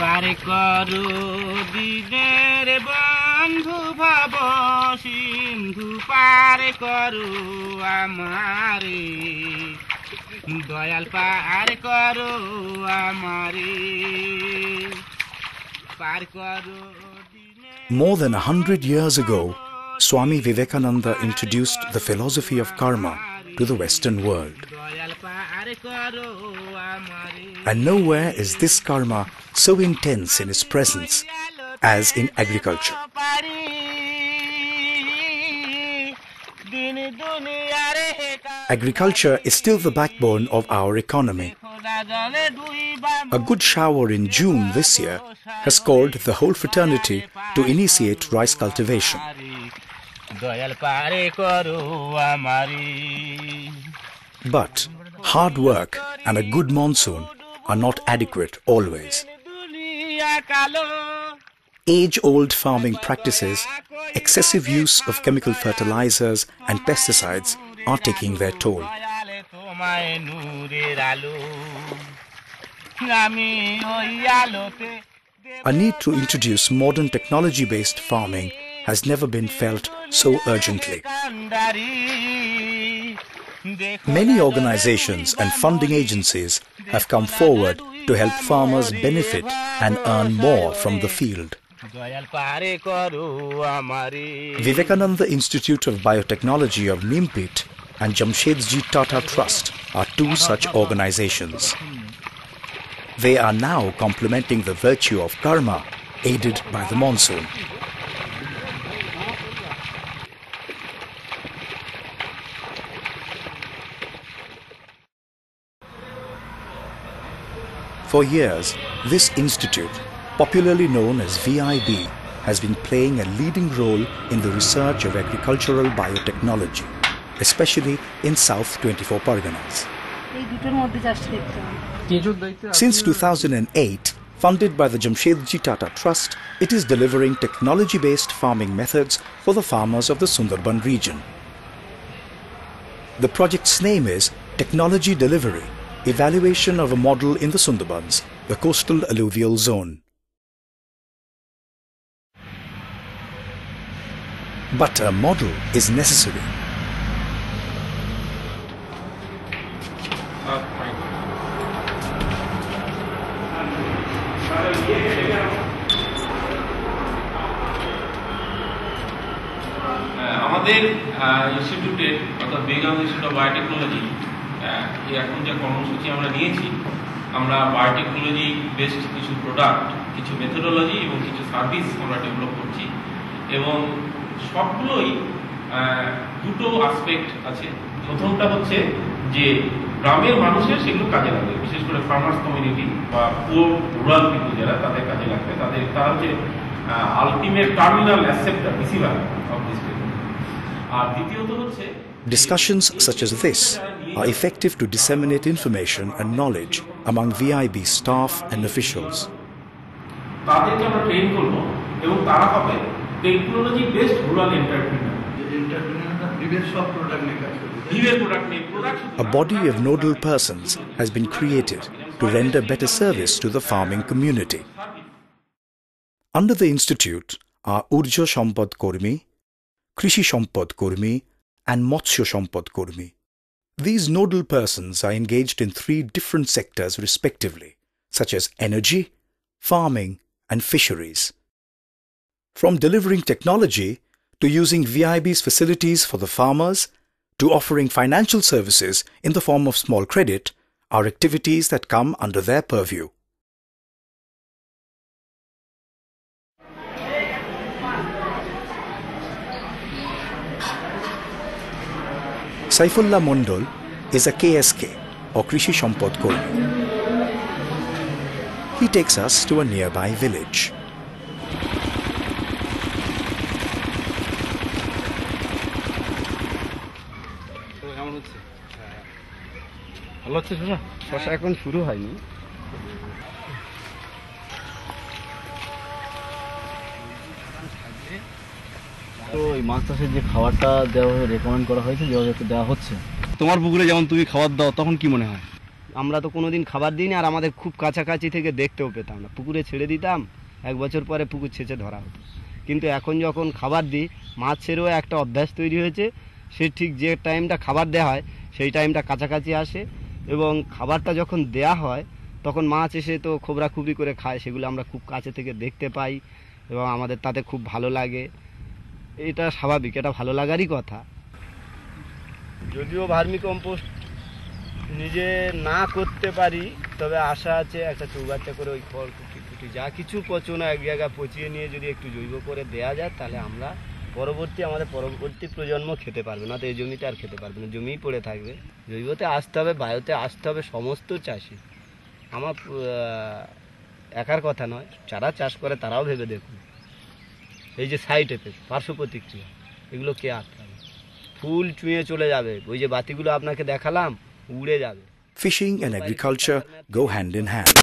পারে করো দিনের বন্ধু ভাব সিন্ধু পারে করো আমারে দয়াল পারে করো আমারে পার করো। More than 100 years ago, Swami Vivekananda introduced the philosophy of karma to the Western world. And nowhere is this karma so intense in its presence as in agriculture. Agriculture is still the backbone of our economy. A good shower in June this year has called the whole fraternity to initiate rice cultivation. But hard work and a good monsoon are not adequate always. Age-old farming practices, excessive use of chemical fertilizers and pesticides are taking their toll. A need to introduce modern technology-based farming has never been felt so urgently. Many organizations and funding agencies have come forward to help farmers benefit and earn more from the field. Vivekananda Institute of Biotechnology of Nimpit and Jamshedji Tata Trust are two such organizations. They are now complementing the virtue of karma aided by the monsoon. For years, this institute, popularly known as VIB, has been playing a leading role in the research of agricultural biotechnology, especially in South 24 Parganas. Since 2008, funded by the Jamshedji Tata Trust, it is delivering technology-based farming methods for the farmers of the Sundarban region. The project's name is Technology Delivery, Evaluation of a Model in the Sundarbans, the coastal alluvial zone. But a model is necessary. আমাদের ইনস্টিটিউটের অর্থাৎ Begum institute of biotechnology এখন যে কর্মসূচি আমরা নিয়েছি, আমরা biotechnology based কিছু প্রোডাক্ট, কিছু মেথোডোলজি এবং কিছু সার্ভিস আমরা ডেভেলপ করছি এবং সবগুলোই দুটো আসপেক্ট আছে। প্রথমটা হচ্ছে যে গ্রামের মানুষের সেগুলো কাজে লাগবে, বিশেষ করে ফার্মার্স কমিউনিটি বা পুয়ার রুরাল পিপল যারা, তাদের কাজে লাগবে, তারা হচ্ছে ultimate terminal acceptor, receiver of this technology. আর দ্বিতীয়ত হচ্ছে discussions such as this are effective to disseminate information and knowledge among VIB staff and officials. তাদেরকে আমরা ট্রেন করব এবং তারা হবে technology based rural entrepreneur. A body of nodal persons has been created to render better service to the farming community. Under the institute are Urja Sampad Kormi, Krishi Sampad Kormi and Motsyo Sampad Kormi. These nodal persons are engaged in 3 different sectors respectively, such as energy, farming and fisheries. From delivering technology to using VIB's facilities for the farmers to offering financial services in the form of small credit are activities that come under their purview. Saifullah Mondol is a KSK or Krishi Sampad Kormi. He takes us to a nearby village. শশা এখন শুরু হয়নি। তো এই মাছ চাষের যে খাবারটা দেওয়া রেকমেন্ড করা হয়েছে, দেওয়া হচ্ছে, তোমার পুকুরে যেমন তুমি খাবার দাও তখন কি মনে হয়? আমরা তো কোনোদিন খাবার দিইনি, আর আমাদের খুব কাছাকাছি থেকে দেখতেও পেতাম না। পুকুরে ছেড়ে দিতাম, 1 বছর পরে পুকুর ছেঁচে ধরা হতো। কিন্তু এখন যখন খাবার দিই, মাছেরও একটা অভ্যাস তৈরি হয়েছে। সে ঠিক যে টাইমটা খাবার দেওয়া হয় সেই টাইমটা কাছাকাছি আসে, এবং খাবারটা যখন দেয়া হয় তখন মাছ এসে তো খোবরাখুবরি করে খায়, সেগুলো আমরা খুব কাছে থেকে দেখতে পাই এবং আমাদের তাতে খুব ভালো লাগে। এটা স্বাভাবিক, এটা ভালো লাগারই কথা। যদিও ভার্মি কম্পোস্ট নিজে না করতে পারি, তবে আশা আছে একটা চৌবাচ্চা করে ওই খড় কুটি যা কিছু পচনা এক জায়গায় পচিয়ে নিয়ে যদি একটু জৈব করে দেয়া যায়, তাহলে আমরা আমাদের পরবর্তী প্রজন্ম খেতে পারবে না। তো এই জমিতে আর খেতে পারবে না, জমিই পড়ে থাকবে। জৈবতে আসতে হবে, বায়োতে আসতে হবে সমস্ত চাষি। আমার একার কথা নয়, যারা চাষ করে তারাও ভেবে দেখুন, এই যে সাইড এফেক্ট, পার্শ্ব প্রতিক্রিয়া, এগুলো কে আটকাবে? ফুল চুঁয়ে চলে যাবে, ওই যে বাতিগুলো আপনাকে দেখালাম উড়ে যাবে। Fishing and agriculture go hand in hand.